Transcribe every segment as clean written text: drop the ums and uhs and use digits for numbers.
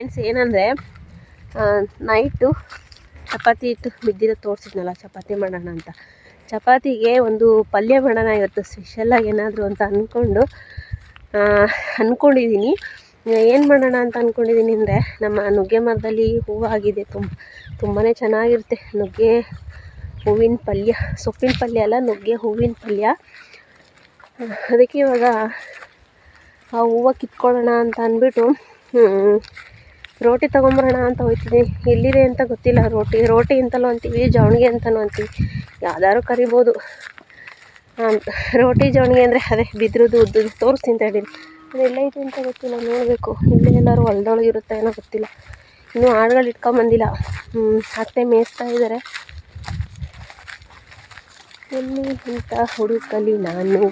Friends ಏನಂದರೆ night chapati ಇಟ್ಟು ಬಿದ್ದಿರೋ ತೋರಿಸಿದ್ನಲ್ಲ, ಚಪಾತಿ ಮಾಡೋಣ ಅಂತ. ಚಪಾತಿಗೆ ಒಂದು ಪಲ್ಯ ಮಾಡೋಣ ಇವತ್ತು ಸ್ಪೆಷಲಾಗಿ ಏನಾದರೂ ಅಂತ ಅಂದ್ಕೊಂಡಿದ್ದೀನಿ. ಏನು ಮಾಡೋಣ ಅಂತ ಅಂದ್ಕೊಂಡಿದ್ದೀನಿ ಅಂದರೆ, ನಮ್ಮ ನುಗ್ಗೆ ಮರದಲ್ಲಿ ಹೂವು ಆಗಿದೆ, ತುಂಬಾ ಚೆನ್ನಾಗಿರುತ್ತೆ ನುಗ್ಗೆ ಹೂವಿನ ಪಲ್ಯ. ಸೊಪ್ಪಿನ ಪಲ್ಯ ಅಲ್ಲ, ನುಗ್ಗೆ ಹೂವಿನ ಪಲ್ಯ. ಅದಕ್ಕೆ ಇವಾಗ ಆ ಹೂವು ಕಿತ್ಕೊಳ್ಳೋಣ ಅಂತ ಅಂದ್ಬಿಟ್ಟು ರೋಟಿ ತೊಗೊಂಬರೋಣ ಅಂತ ಹೋಗ್ತಿದ್ದೀನಿ. ಎಲ್ಲಿದೆ ಅಂತ ಗೊತ್ತಿಲ್ಲ. ರೋಟಿ ಅಂತಲೂ ಅಂತೀವಿ, ಜವಣಿಗೆ ಅಂತಲೂ ಅಂತೀವಿ, ಯಾವ್ದಾದ್ರು ಕರಿಬೋದು. ರೋಟಿ ಜವಣಿಗೆ ಅಂದರೆ ಅದೇ ಬಿದ್ರದ್ದು ಉದ್ದದ್ದು ತೋರಿಸ್ತೀನಿ ತಡೀರಿ. ಅದೆಲ್ಲ ಇದೆ ಅಂತ ಗೊತ್ತಿಲ್ಲ, ನೋಡಬೇಕು. ಇಲ್ಲೇ ಎಲ್ಲರೂ ಹೊಲದೊಳಗೆ ಇರುತ್ತೆ ಏನೋ ಗೊತ್ತಿಲ್ಲ. ಇನ್ನೂ ಆಳುಗಳು ಇಟ್ಕೊಂಬಂದಿಲ್ಲ. ಅತ್ತೆ ಮೇಯಿಸ್ತಾ ಇದ್ದಾರೆ. ಎಲ್ಲಿ ಅಂತ ಹುಡುಕಲಿ ನಾನು.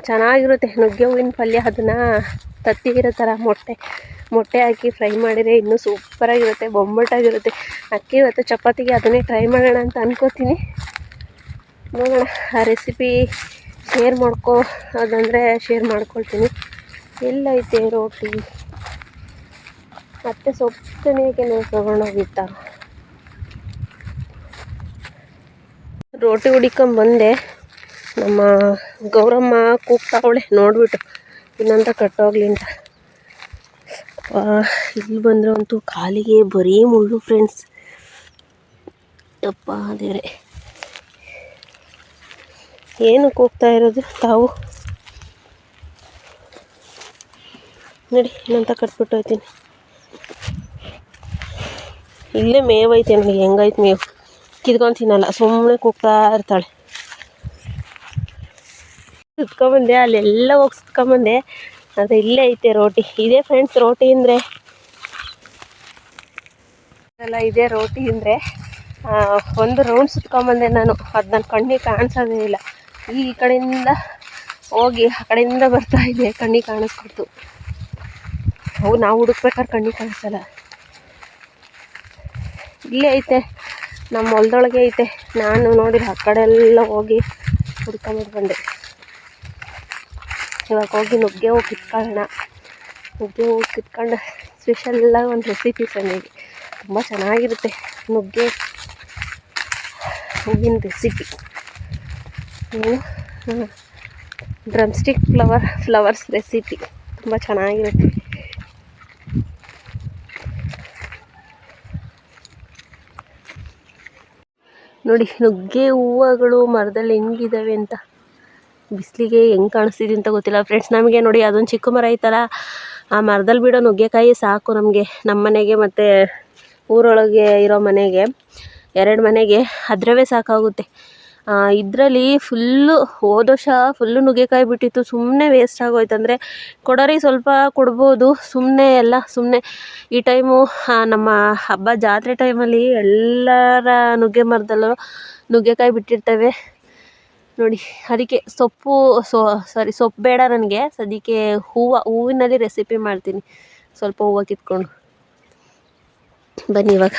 ಚೆನ್ನಾಗಿರುತ್ತೆ ನುಗ್ಗೆ ಹೂವಿನ ಪಲ್ಯ. ಅದನ್ನು ತತ್ತಿಗಿರೋ ಥರ ಮೊಟ್ಟೆ ಹಾಕಿ ಫ್ರೈ ಮಾಡಿದರೆ ಇನ್ನೂ ಸೂಪರಾಗಿರುತ್ತೆ, ಬೊಂಬಟಾಗಿರುತ್ತೆ. ಅದಕ್ಕೆ ಇವತ್ತು ಚಪಾತಿಗೆ ಅದನ್ನೇ ಟ್ರೈ ಮಾಡೋಣ ಅಂತ ಅನ್ಕೋತೀನಿ. ನೋಡೋಣ, ಆ ರೆಸಿಪಿ ಶೇರ್ ಮಾಡ್ಕೊಳ್ತೀನಿ. ಎಲ್ಲೈತೆ ರೋಟಿ? ಮತ್ತೆ ಸೊಪ್ಪು ತಣಿಯೋಕ್ಕೆ ನಾವು ತೊಗೊಂಡೋಗಿತ್ತ. ರೋಟಿ ಹುಡಿಕೊಂಬಂದೆ. ನಮ್ಮ ಗೌರಮ್ಮ ಕೂಗ್ತಾವಳೆ ನೋಡ್ಬಿಟ್ಟು ಇನ್ನಂತ ಕಟ್ಟೋಗ್ಲಿ ಅಂತ. ಇಲ್ಲಿ ಬಂದರೆ ಅಂತೂ ಕಾಲಿಗೆ ಬರೀ ಮುಳ್ಳು ಫ್ರೆಂಡ್ಸ್. ಅಪ್ಪ ದೇವ್ರೆ, ಏನು ಕೂಗ್ತಾ ಇರೋದು ತಾವು? ನೋಡಿ, ಇನ್ನಂತ ಕಟ್ಬಿಟ್ಟು ಹೋಗ್ತೀನಿ. ಇಲ್ಲೇ ಮೇವೈತೆ ನನಗೆ, ಹೆಂಗೈತೆ ಮೇವು ಕಿದ್ಕೊಂಡು ತಿನ್ನಲ್ಲ, ಸುಮ್ಮನೆ ಕೂಗ್ತಾ ಇರ್ತಾಳೆ. ಸುತ್ಕೊಂಬಂದೆ, ಅಲ್ಲೆಲ್ಲ ಹೋಗಿ ಸುತ್ಕೊಂಬಂದೆ. ಅದು ಇಲ್ಲೇ ಐತೆ ರೋಟಿ. ಇದೇ ಫ್ರೆಂಡ್ಸ್ ರೋಟಿ ಅಂದರೆ ಇದೇ ರೋಟಿ ಅಂದರೆ. ಒಂದು ರೌಂಡ್ ಸುತ್ಕೊಂಬಂದೆ ನಾನು. ಅದು ನನ್ನ ಕಣ್ಣಿಗೆ ಕಾಣಿಸೋದೇ ಇಲ್ಲ. ಈ ಕಡೆಯಿಂದ ಹೋಗಿ ಆ ಕಡೆಯಿಂದ ಬರ್ತಾ ಇದೆ, ಕಣ್ಣಿಗೆ ಕಾಣಿಸ್ಕೊಡ್ತು. ನಾವು ಹುಡುಕ್ಬೇಕಾದ್ರೆ ಕಣ್ಣಿಗೆ ಕಾಣಿಸಲ್ಲ. ಇಲ್ಲೇ ಐತೆ, ನಮ್ಮ ಹೊಲದೊಳಗೆ ಐತೆ. ನಾನು ನೋಡಿರಿ ಆ ಕಡೆ ಎಲ್ಲ ಹೋಗಿ ಹುಡ್ಕೊಂಬಿಟ್ಟು ಬಂದೆ. ಇವಾಗ ಹೋಗಿ ನುಗ್ಗೆ ಹೂವು ಕಿತ್ಕೊಳ್ಳೋಣ. ನುಗ್ಗೆ ಹೂವು ಕಿತ್ಕೊಂಡು ಸ್ಪೆಷಲ್ಲಾಗಿ ಒಂದು ರೆಸಿಪಿ ಸಂದಿಗೆ ತುಂಬ ಚೆನ್ನಾಗಿರುತ್ತೆ ನುಗ್ಗೆ ಹೂವಿನ recipe. Drum stick flowers recipe ತುಂಬ ಚೆನ್ನಾಗಿರುತ್ತೆ. ನೋಡಿ ನುಗ್ಗೆ ಹೂವುಗಳು ಮರದಲ್ಲಿ ಹೆಂಗಿದ್ದಾವೆ ಅಂತ. ಬಿಸಿಲಿಗೆ ಹೆಂಗೆ ಕಾಣಿಸ್ತಿದೆ ಅಂತ ಗೊತ್ತಿಲ್ಲ ಫ್ರೆಂಡ್ಸ್. ನಮಗೆ ನೋಡಿ ಅದೊಂದು ಚಿಕ್ಕ ಮರ ಐತಲ್ಲ, ಆ ಮರದಲ್ಲಿ ಬಿಡೋ ನುಗ್ಗೆಕಾಯಿ ಸಾಕು ನಮಗೆ, ನಮ್ಮ ಮನೆಗೆ ಮತ್ತು ಊರೊಳಗೆ ಇರೋ ಮನೆಗೆ, 2 ಮನೆಗೆ ಅದರವೇ ಸಾಕಾಗುತ್ತೆ. ಇದರಲ್ಲಿ ಹೋದ ವರ್ಷ ಫುಲ್ಲು ನುಗ್ಗೆಕಾಯಿ ಬಿಟ್ಟಿತ್ತು. ಸುಮ್ಮನೆ ವೇಸ್ಟ್ ಆಗೋಯ್ತು. ಅಂದರೆ ಕೊಡೋರಿಗೆ ಸ್ವಲ್ಪ ಕೊಡ್ಬೋದು, ಸುಮ್ಮನೆ ಈ ಟೈಮು ನಮ್ಮ ಹಬ್ಬ ಜಾತ್ರೆ ಟೈಮಲ್ಲಿ ಎಲ್ಲರ ನುಗ್ಗೆ ಮರದಲ್ಲೂ ನುಗ್ಗೆಕಾಯಿ ಬಿಟ್ಟಿರ್ತವೆ ನೋಡಿ. ಅದಕ್ಕೆ ಸೊಪ್ಪು ಬೇಡ ನನಗೆ ಸದ್ಯಕ್ಕೆ. ಹೂವಿನಲ್ಲಿ ರೆಸಿಪಿ ಮಾಡ್ತೀನಿ. ಸ್ವಲ್ಪ ಹೂವು ಕಿತ್ಕೊಂಡು ಬನ್ನಿ ಇವಾಗ.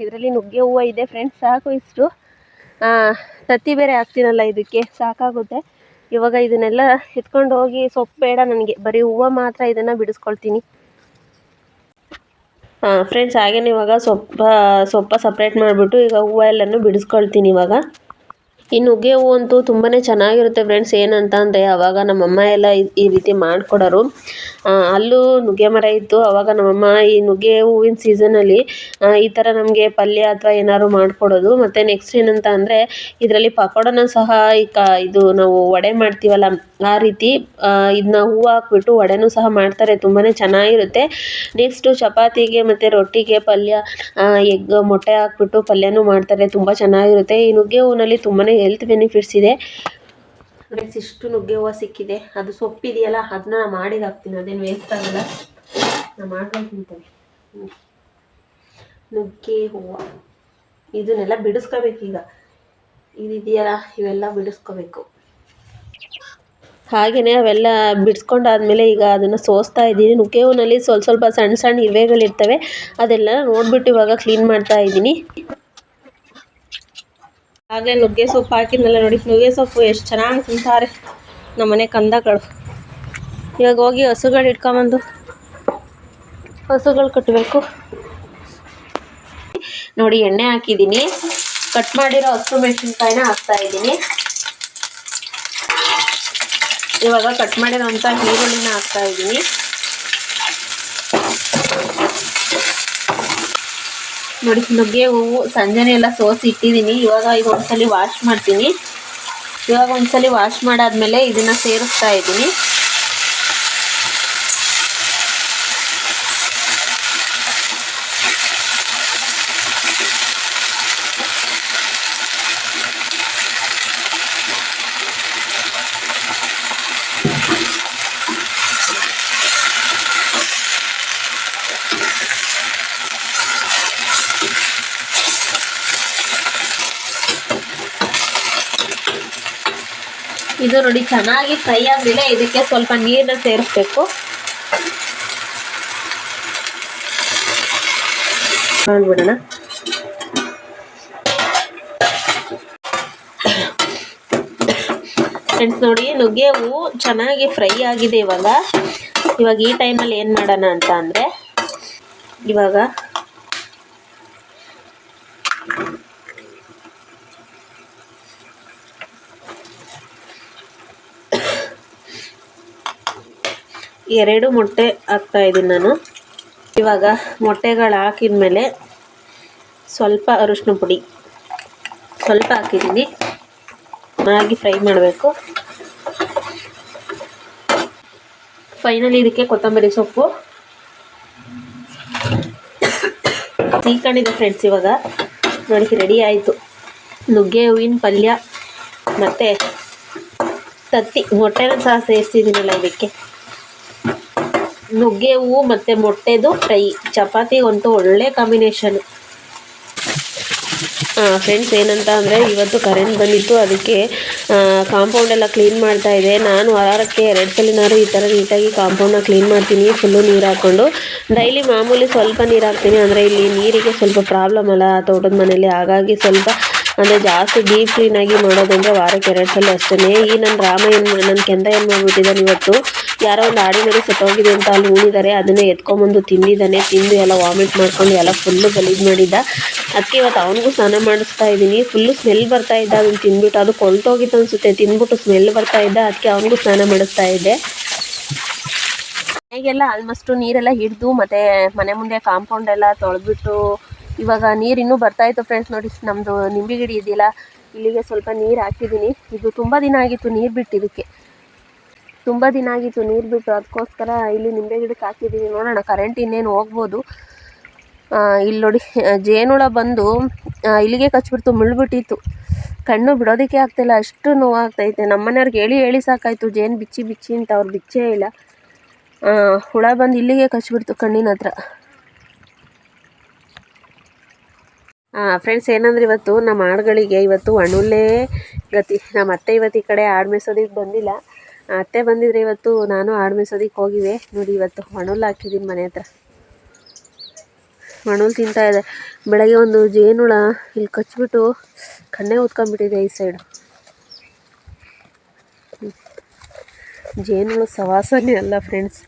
ಇದರಲ್ಲಿ ನುಗ್ಗೆ ಹೂವು ಇದೆ ಫ್ರೆಂಡ್ಸ್. ಸಾಕು ಇಷ್ಟು. ತತ್ತಿ ಬೇರೆ ಹಾಕ್ತೀನಲ್ಲ, ಇದಕ್ಕೆ ಸಾಕಾಗುತ್ತೆ. ಇವಾಗ ಇದನ್ನೆಲ್ಲ ಎತ್ಕೊಂಡು ಹೋಗಿ, ಸೊಪ್ಪು ಬೇಡ ನನಗೆ, ಬರೀ ಹೂವು ಮಾತ್ರ ಇದನ್ನು ಬಿಡಿಸ್ಕೊಳ್ತೀನಿ. ಫ್ರೆಂಡ್ಸ್ ಹಾಗೇನೆ ಇವಾಗ ಸೊಪ್ಪ ಸಪ್ರೇಟ್ ಮಾಡಿಬಿಟ್ಟು ಈಗ ಹೂವು ಎಲ್ಲನೂ ಬಿಡಿಸ್ಕೊಳ್ತೀನಿ ಇವಾಗ. ಈ ನುಗ್ಗೆ ಹೂವು ಅಂತೂ ತುಂಬಾ ಚೆನ್ನಾಗಿರುತ್ತೆ ಫ್ರೆಂಡ್ಸ್. ಏನಂತ ಅಂದರೆ ಆವಾಗ ನಮ್ಮಮ್ಮ ಎಲ್ಲ ಈ ರೀತಿ ಮಾಡಿಕೊಡೋರು. ಅಲ್ಲೂ ನುಗ್ಗೆ ಮರ ಇತ್ತು. ಆವಾಗ ನಮ್ಮಮ್ಮ ಈ ನುಗ್ಗೆ ಹೂವಿನ ಸೀಸನಲ್ಲಿ ಈ ಥರ ನಮಗೆ ಪಲ್ಯ ಅಥವಾ ಏನಾದ್ರು ಮಾಡಿಕೊಡೋದು. ಮತ್ತು ನೆಕ್ಸ್ಟ್ ಏನಂತ ಅಂದರೆ ಇದರಲ್ಲಿ ಪಕೋಡನ ಸಹ ಇದು ನಾವು ವಡೆ ಮಾಡ್ತೀವಲ್ಲ ಆ ರೀತಿ ಇದನ್ನ ಹೂವು ಹಾಕ್ಬಿಟ್ಟು ವಡೆನೂ ಸಹ ಮಾಡ್ತಾರೆ. ತುಂಬಾ ಚೆನ್ನಾಗಿರುತ್ತೆ. ನೆಕ್ಸ್ಟು ಚಪಾತಿಗೆ ಮತ್ತು ರೊಟ್ಟಿಗೆ ಪಲ್ಯ ಎಗ್ ಮೊಟ್ಟೆ ಹಾಕ್ಬಿಟ್ಟು ಪಲ್ಯನೂ ಮಾಡ್ತಾರೆ. ತುಂಬ ಚೆನ್ನಾಗಿರುತ್ತೆ. ಈ ನುಗ್ಗೆ ಹೂವಿನಲ್ಲಿ ತುಂಬಾ ಹೆಲ್ತ್ ಬೆನಿಫಿಟ್ಸ್ ಇದೆ ಫ್ರೆಂಡ್ಸ್. ಇಷ್ಟು ನುಗ್ಗೆ ಹೂವು ಸಿಕ್ಕಿದೆ. ಅದು ಸೊಪ್ಪಿದೆಯಲ್ಲ ಅದನ್ನ ಮಾಡಿಗೆ ಹಾಕ್ತೀನಿ, ಅದೇನು ವೇಸ್ಟ್ ಆಗಲ್ಲ. ನಾನು ಮಾಡ್ಕೊಂಡು ತಿಂತೇನೆ. ನುಗ್ಗೆ ಹೂವು ಇದನ್ನೆಲ್ಲ ಬಿಡಿಸ್ಕೋಬೇಕು. ಈಗ ಇದಿದೆಯಲ್ಲ ಇವೆಲ್ಲ ಬಿಡಿಸ್ಕೋಬೇಕು. ಹಾಗೆಯೇ ಅವೆಲ್ಲ ಬಿಡಿಸ್ಕೊಂಡಾದ್ಮೇಲೆ ಈಗ ಅದನ್ನು ಸೋಸ್ತಾ ಇದ್ದೀನಿ. ನುಗ್ಗೆ ಹೂವಿನಲ್ಲಿ ಸ್ವಲ್ಪ ಸಣ್ಣ ಸಣ್ಣ ಇವೆಗಳಿರ್ತವೆ, ಅದೆಲ್ಲ ನೋಡಿಬಿಟ್ಟು ಇವಾಗ ಕ್ಲೀನ್ ಮಾಡ್ತಾ ಇದ್ದೀನಿ. ಆಗಲೇ ನುಗ್ಗೆ ಸೊಪ್ಪು ಹಾಕಿದ್ನಲ್ಲ ನೋಡಿ, ನುಗ್ಗೆ ಸೊಪ್ಪು ಎಷ್ಟು ಚೆನ್ನಾಗಿ ತಿಂತಾರೆ ನಮ್ಮನೆ ಕಂದಗಳು. ಇವಾಗ ಹೋಗಿ ಹಸುಗಳು ಇಟ್ಕೊಂಬಂದು ಹಸುಗಳು ಕಟ್ಟಬೇಕು ನೋಡಿ. ಎಣ್ಣೆ ಹಾಕಿದ್ದೀನಿ, ಕಟ್ ಮಾಡಿರೋ ಹಸಿರು ಮೆಣಸಿನ್ಕಾಯಿನ ಹಾಕ್ತಾ ಇದ್ದೀನಿ. ಇವಾಗ ಕಟ್ ಮಾಡಿರೋಂಥ ಈರುಳ್ಳಿನ ಹಾಕ್ತಾ ಇದ್ದೀನಿ. ನೋಡಿ ನುಗ್ಗೆ ಹೂವು ಸಂಜೆನೇ ಎಲ್ಲ ಸೋಸಿ ಇಟ್ಟಿದ್ದೀನಿ. ಇವಾಗ ಒಂದ್ಸಲಿ ವಾಶ್ ಮಾಡ್ತೀನಿ. ಇವಾಗ ಒಂದ್ಸಲಿ ವಾಶ್ ಮಾಡಾದ್ಮೇಲೆ ಇದನ್ನು ಸೇರಿಸ್ತಾ ಇದ್ದೀನಿ. ಇದು ನೋಡಿ ಚೆನ್ನಾಗಿ ಫ್ರೈ ಆದಮೇಲೆ ಇದಕ್ಕೆ ಸ್ವಲ್ಪ ನೀರನ್ನ ಸೇರಿಸ್ಬೇಕು. ಮಾಡ್ಬಿಡೋಣ. ಫ್ರೆಂಡ್ಸ್ ನೋಡಿ ನುಗ್ಗೆ ಹೂವು ಚೆನ್ನಾಗಿ ಫ್ರೈ ಆಗಿದೆ. ಇವಾಗ ಈ ಟೈಮಲ್ಲಿ ಏನು ಮಾಡೋಣ ಅಂತ ಅಂದರೆ ಇವಾಗ ಎರಡು ಮೊಟ್ಟೆ ಹಾಕ್ತಾ ಇದ್ದೀನಿ ನಾನು. ಇವಾಗ ಮೊಟ್ಟೆಗಳು ಹಾಕಿದ್ಮೇಲೆ ಸ್ವಲ್ಪ ಅರಿಶಿನ ಪುಡಿ ಸ್ವಲ್ಪ ಹಾಕಿದ್ದೀನಿ. ಚೆನ್ನಾಗಿ ಫ್ರೈ ಮಾಡಬೇಕು. ಫೈನಲಿ ಇದಕ್ಕೆ ಕೊತ್ತಂಬರಿ ಸೊಪ್ಪು ಸೀಕೊಂಡಿದೆ ಫ್ರೆಂಡ್ಸ್. ಇವಾಗ ನೋಡಿ ರೆಡಿ ಆಯಿತು ನುಗ್ಗೆ ಹೂವಿನ ಪಲ್ಯ ಮತ್ತು ತತ್ತಿ ಮೊಟ್ಟೆನ ಸಹ ಸೇರಿಸಿದ್ದೀನಲ್ಲ ಇದಕ್ಕೆ. ನುಗ್ಗೆ ಹೂವು ಮತ್ತು ಮೊಟ್ಟೆದು ಫ್ರೈ ಚಪಾತಿಗಂತೂ ಒಳ್ಳೆ ಕಾಂಬಿನೇಷನ್. ಫ್ರೆಂಡ್ಸ್ ಏನಂತ ಅಂದರೆ ಇವತ್ತು ಕರೆಂಟ್ ಬಂದಿತ್ತು, ಅದಕ್ಕೆ ಕಾಂಪೌಂಡೆಲ್ಲ ಕ್ಲೀನ್ ಮಾಡ್ತಾಯಿದ್ದೆ. ನಾನು ವಾರಕ್ಕೆ 2 ಸಲನಾದ್ರು ಈ ಥರ ನೀಟಾಗಿ ಕಾಂಪೌಂಡನ್ನ ಕ್ಲೀನ್ ಮಾಡ್ತೀನಿ, ಫುಲ್ಲು ನೀರು ಹಾಕ್ಕೊಂಡು. ಡೈಲಿ ಮಾಮೂಲಿ ಸ್ವಲ್ಪ ನೀರು ಹಾಕ್ತೀನಿ, ಅಂದರೆ ಇಲ್ಲಿ ನೀರಿಗೆ ಸ್ವಲ್ಪ ಪ್ರಾಬ್ಲಮ್ ಅಲ್ಲ ತೋಟದ ಮನೇಲಿ. ಹಾಗಾಗಿ ಸ್ವಲ್ಪ ಅಂದರೆ ಜಾಸ್ತಿ ಡೀಪ್ ಕ್ಲೀನಾಗಿ ಮಾಡೋದಂದರೆ ವಾರಕ್ಕೆ 2 ಸಲ ಅಷ್ಟೇ. ಈ ನನ್ನ ನನ್ನ ಕೆಂದ ಏನು ಮಾಡ್ಬಿಟ್ಟಿದ್ದಾನೆ ಇವತ್ತು, ಯಾರೋ ಒಂದು ಆಡಿ ಮರಿ ಸತ್ತೋಗಿದೆ ಅಂತ ಅಲ್ಲಿ ಉಳಿದಾರೆ, ಅದನ್ನೇ ಎತ್ಕೊಂಬಂದು ತಿಂದಿದ್ದಾನೆ. ತಿಂದು ಎಲ್ಲ ವಾಮಿಟ್ ಮಾಡ್ಕೊಂಡು ಎಲ್ಲ ಫುಲ್ಲು ಗಲೀಜು ಮಾಡಿದ್ದ. ಅದಕ್ಕೆ ಇವತ್ತು ಅವನಿಗೂ ಸ್ನಾನ ಮಾಡಿಸ್ತಾ ಇದ್ದೀನಿ. ಫುಲ್ಲು ಸ್ಮೆಲ್ ಬರ್ತಾ ಇದ್ದ ಅದನ್ನು ತಿಂದ್ಬಿಟ್ಟು. ಅದು ಕೊಳ್ತೋಗಿತ್ತು ಅನಿಸುತ್ತೆ, ತಿಂದ್ಬಿಟ್ಟು ಸ್ಮೆಲ್ ಬರ್ತಾ ಇದ್ದ. ಅದಕ್ಕೆ ಅವನಿಗೂ ಸ್ನಾನ ಮಾಡಿಸ್ತಾ ಇದ್ದೆ. ಮನೆಗೆಲ್ಲ ಆಲ್ಮೋಸ್ಟು ನೀರೆಲ್ಲ ಹಿಡಿದು ಮತ್ತು ಮನೆ ಮುಂದೆ ಕಾಂಪೌಂಡ್ ಎಲ್ಲ ತೊಳೆದ್ಬಿಟ್ಟು ಇವಾಗ ನೀರು ಇನ್ನೂ ಬರ್ತಾಯಿತ್ತು ಫ್ರೆಂಡ್ಸ್. ನೋಡಿ ನಮ್ಮದು ನಿಂಬೆ ಗಿಡ ಇದೆಯಲ್ಲ, ಇಲ್ಲಿಗೆ ಸ್ವಲ್ಪ ನೀರು ಹಾಕಿದ್ದೀನಿ. ಇದು ತುಂಬ ದಿನ ಆಗಿತ್ತು ನೀರು ಬಿಟ್ಟು, ಇದಕ್ಕೆ ತುಂಬ ದಿನ ಆಗಿತ್ತು ನೀರು ಬಿಟ್ಟು. ಅದಕ್ಕೋಸ್ಕರ ಇಲ್ಲಿ ನಿಂಬೆ ಗಿಡಕ್ಕೆ ಹಾಕಿದ್ದೀನಿ. ನೋಡೋಣ ಕರೆಂಟ್ ಇನ್ನೇನು ಹೋಗ್ಬೋದು. ಇಲ್ಲಿ ನೋಡಿ ಜೇನುಳ ಬಂದು ಇಲ್ಲಿಗೆ ಕಚ್ಬಿಡ್ತು, ಮುಳ್ಳುಬಿಟ್ಟಿತ್ತು. ಕಣ್ಣು ಬಿಡೋದಕ್ಕೆ ಆಗ್ತಾಯಿಲ್ಲ, ಅಷ್ಟು ನೋವಾಗ್ತೈತೆ. ನಮ್ಮ ಮನೆಯವ್ರಿಗೆ ಹೇಳಿ ಸಾಕಾಯಿತು ಜೇನು ಬಿಚ್ಚಿ ಅಂತ. ಅವ್ರು ಬಿಚ್ಚೇ ಇಲ್ಲ. ಹುಳ ಬಂದು ಇಲ್ಲಿಗೆ ಕಚ್ಬಿಡ್ತು ಕಣ್ಣಿನ ಹತ್ರ. ಫ್ರೆಂಡ್ಸ್ ಏನಂದ್ರೆ ಇವತ್ತು ನಮ್ಮ ಆಡುಗಳಿಗೆ ಇವತ್ತು ಒಣುಲ್ಲೇ ಗತಿ. ನಮ್ಮ ಅತ್ತೆ ಇವತ್ತು ಈ ಕಡೆ ಆಡು ಮೇಯ್ಸೋದಕ್ಕೆ ಬಂದಿಲ್ಲ. ಅತ್ತೆ ಬಂದಿದ್ರೆ ಇವತ್ತು ನಾನು ಆಡು ಮೇಯ್ಸೋದಕ್ಕೆ ಹೋಗಿವೆ. ನೋಡಿ ಇವತ್ತು ಒಣುಲ್ ಹಾಕಿದ್ದೀನಿ ಮನೆ ಹತ್ರ. ಒಣುಲ್ ತಿಂತಾ ಇದೆ. ಬೆಳಗ್ಗೆ ಒಂದು ಜೇನುಳ ಇಲ್ಲಿ ಕಚ್ಬಿಟ್ಟು ಕಣ್ಣೇ ಊದ್ಕೊಂಡ್ಬಿಟ್ಟಿದೆ ಈ ಸೈಡು. ಜೇನುಳ ಸವಾಸನೇ ಅಲ್ಲ ಫ್ರೆಂಡ್ಸ್.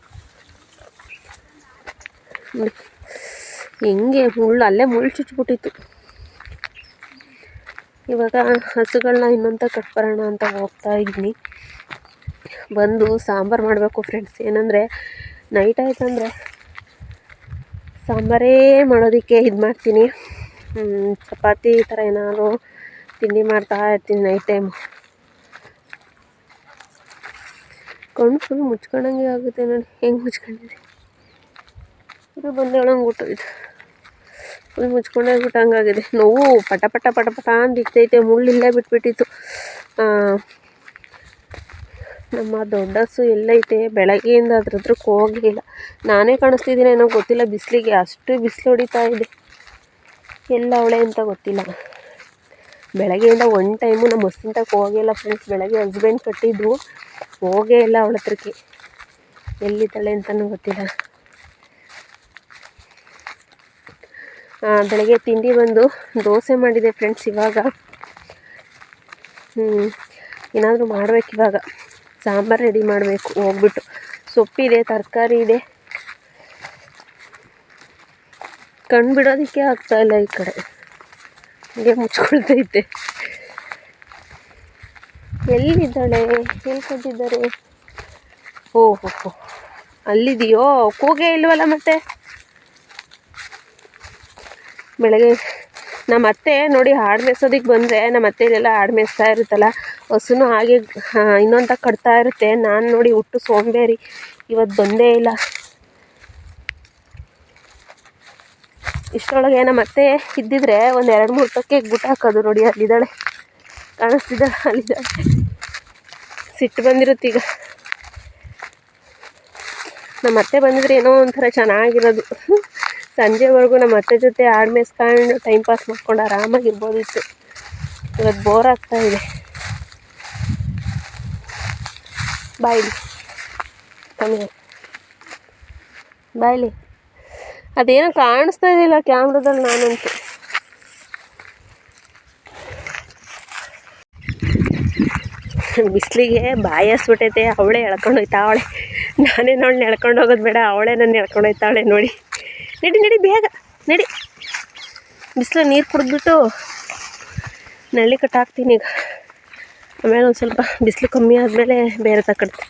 ಹೆಂಗೆ ಅಲ್ಲೇ ಮುಳ್ಳು ಚುಚ್ಚಿಬಿಟ್ಟಿತ್ತು. ಇವಾಗ ಹಸುಗಳನ್ನ ಇನ್ನೊಂತ ಕಟ್ಬರೋಣ ಅಂತ ಹೋಗ್ತಾ ಇದ್ದೀನಿ. ಬಂದು ಸಾಂಬಾರು ಮಾಡಬೇಕು ಫ್ರೆಂಡ್ಸ್. ಏನಂದರೆ ನೈಟ್ ಆಯ್ತಂದರೆ ಸಾಂಬಾರೇ ಮಾಡೋದಕ್ಕೆ ಇದು ಮಾಡ್ತೀನಿ. ಚಪಾತಿ ಈ ಥರ ಏನಾದ್ರು ತಿಂಡಿ ಮಾಡ್ತಾ ಇರ್ತೀನಿ ನೈಟ್ ಟೈಮು. ಕಣ್ಣು ಫುಲ್ ಮುಚ್ಕೊಂಡಂಗೆ ಆಗುತ್ತೆ ನೋಡಿ, ಹೆಂಗೆ ಮುಚ್ಕೊಂಡಿದೆ. ಇದು ಬಂದು ಒಳಂಗ್ಬಿಟ್ಟು ಇದು ಫುಲ್ ಮುಚ್ಕೊಂಡೋಗ್ಬಿಟ್ಟು ಹಂಗಾಗಿದೆ. ನೋವು ಪಟ ಪಟ ಪಟ ಪಟ ಅಂತ ಇರ್ತೈತೆ. ಮುಳ್ಳಿಲ್ಲೇ ಬಿಟ್ಬಿಟ್ಟಿತ್ತು. ನಮ್ಮ ದೊಡ್ಡಸು ಎಲ್ಲೈತೆ ಬೆಳಗ್ಗೆಯಿಂದ ಅದ್ರ ಹತ್ರಕ್ಕೆ ಹೋಗಲಿಲ್ಲ. ನಾನೇ ಕಾಣಿಸ್ತಿದ್ದೀನಿ ಏನೋ ಗೊತ್ತಿಲ್ಲ, ಬಿಸಿಲಿಗೆ ಅಷ್ಟು ಬಿಸಿಲು ಹೊಡಿತಾ ಇದೆ. ಎಲ್ಲ ಅವಳೆ ಅಂತ ಗೊತ್ತಿಲ್ಲ. ಬೆಳಗ್ಗೆಯಿಂದ ಒನ್ ಟೈಮು ನಮ್ಮ ಹೊಸ್ತಿಂತಕ್ಕೆ ಹೋಗಿಲ್ಲ ಫ್ರೆಂಡ್ಸ್. ಬೆಳಗ್ಗೆ ಹಸ್ಬೆಂಡ್ ಕಟ್ಟಿದ್ದು, ಹೋಗೇ ಇಲ್ಲ ಅವಳ ಹತ್ರಕ್ಕೆ. ಎಲ್ಲಿದ್ದಾಳೆ ಅಂತಲೂ ಗೊತ್ತಿಲ್ಲ. ಬೆಳಗ್ಗೆ ತಿಂಡಿ ಬಂದು ದೋಸೆ ಮಾಡಿದೆ ಫ್ರೆಂಡ್ಸ್. ಇವಾಗ ಏನಾದರೂ ಮಾಡಬೇಕು. ಇವಾಗ ಸಾಂಬಾರು ರೆಡಿ ಮಾಡಬೇಕು. ಹೋಗ್ಬಿಟ್ಟು ಸೊಪ್ಪಿದೆ, ತರಕಾರಿ ಇದೆ. ಕಣ್ಣು ಬಿಡೋದಕ್ಕೆ ಆಗ್ತಾಯಿಲ್ಲ. ಈ ಕಡೆ ಹಂಗೆ ಮುಚ್ಕೊಳ್ತೈತೆ. ಎಲ್ಲಿದ್ದಾಳೆ? ಎಲ್ಲಿ ಕಟ್ಟಿದ್ದಾರೆ? ಓಹೋ, ಅಲ್ಲಿದೆಯೋ? ಕೂಗೇ ಇಲ್ವಲ್ಲ ಮತ್ತೆ. ಬೆಳಗ್ಗೆ ನಮ್ಮ ಅತ್ತೆ ನೋಡಿ ಹಾಡು ಮೇಯ್ಸೋದಕ್ಕೆ ಬಂದರೆ, ನಮ್ಮ ಅತ್ತೆಗೆಲ್ಲ ಹಾಡು ಮೇಯಿಸ್ತಾ ಇರುತ್ತಲ್ಲ, ಹಸುನು ಹಾಗೆ ಇನ್ನೊಂದು ಕಟ್ತಾ ಇರುತ್ತೆ. ನಾನು ನೋಡಿ ಹುಟ್ಟು ಸೋಂಬೇರಿ, ಇವತ್ತು ಬಂದೇ ಇಲ್ಲ. ಇಷ್ಟರೊಳಗೆ ನಮ್ಮ ಅತ್ತೆ ಇದ್ದಿದ್ರೆ ಒಂದು 2-3 ತಕ್ಕೆ ಗುಟ್ಟು ಹಾಕೋದು. ನೋಡಿ ಅಲ್ಲಿದ್ದಾಳೆ, ಕಾಣಿಸ್ತಿದ್ದಾಳೆ, ಅಲ್ಲಿದ್ದಾಳೆ. ಸಿಟ್ಟು ಬಂದಿರುತ್ತೆ ಈಗ. ನಮ್ಮ ಅತ್ತೆ ಬಂದಿದ್ರೆ ಏನೋ ಒಂಥರ ಚೆನ್ನಾಗಿರೋದು. ಸಂಜೆವರೆಗೂ ನಮ್ಮ ಅತ್ತೆ ಜೊತೆ ಹಾಡು ಮೇಯಿಸ್ಕೊಂಡು ಟೈಮ್ ಪಾಸ್ ಮಾಡ್ಕೊಂಡು ಆರಾಮಾಗಿರ್ಬೋದಿತ್ತು. ಇವತ್ತು ಬೋರ್ ಆಗ್ತಾ ಇದೆ. ಬಾಯ್ಲಿ ಕಮ್ಮಿ ಬಾಯ್ಲಿ. ಅದೇನೋ ಕಾಣಿಸ್ತಾ ಇದೆಯಲ್ಲ ಕ್ಯಾಮ್ರಾದಲ್ಲಿ. ನಾನಂತೂ ಬಿಸಿಲಿಗೆ ಬಾಯಿ ಹಸ್ಬಿಟ್ಟೈತೆ. ಅವಳೇ ಎಳ್ಕೊಂಡು ಹೋಯ್ತಾವಳೆ. ನಾನೇ ನೋಡಿ ಎಳ್ಕೊಂಡು ಹೋಗೋದು ಬೇಡ, ಅವಳೇ ನನ್ನ ಎಳ್ಕೊಂಡು ಹೋಯ್ತಾವಳೆ ನೋಡಿ. ನಡಿ ಬೇಗ ನಡಿ. ಬಿಸಿಲು ನೀರು ಕುಡಿದ್ಬಿಟ್ಟು ನಳ್ಳಿ ಕಟ್ಟಾಕ್ತೀನಿ ಈಗ. ಆಮೇಲೆ ಒಂದು ಸ್ವಲ್ಪ ಬಿಸಿಲು ಕಮ್ಮಿ ಆದಮೇಲೆ ಬೇರೆ ತಗೊಳ್ತೀನಿ.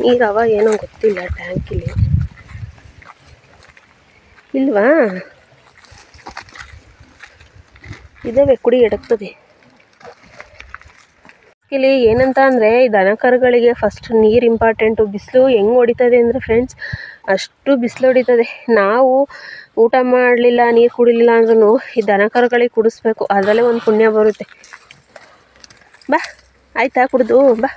ನೀರವ ಏನೋ ಗೊತ್ತಿಲ್ಲ ಟ್ಯಾಂಕಿಲಿ. ಇಲ್ವಾ? ಇದಾವೆ, ಕುಡಿ ಎಡಕ್ತದೆ. ಇಲ್ಲಿ ಏನಂತ ಅಂದರೆ ಈ ದನಕರುಗಳಿಗೆ ಫಸ್ಟ್ ನೀರು ಇಂಪಾರ್ಟೆಂಟು. ಬಿಸಿಲು ಹೆಂಗೆ ಹೊಡಿತದೆ ಅಂದರೆ ಫ್ರೆಂಡ್ಸ್, ಅಷ್ಟು ಬಿಸಿಲು ಹೊಡಿತದೆ. ನಾವು ಊಟ ಮಾಡಲಿಲ್ಲ, ನೀರು ಕುಡಿಲಿಲ್ಲ ಅಂದ್ರೂ ಈ ದನಕರುಗಳಿಗೆ ಕುಡಿಸ್ಬೇಕು. ಅದರಲ್ಲೇ ಒಂದು ಪುಣ್ಯ ಬರುತ್ತೆ. ಬಾ ಆಯಿತಾ ಕುಡಿದು ಬಾ.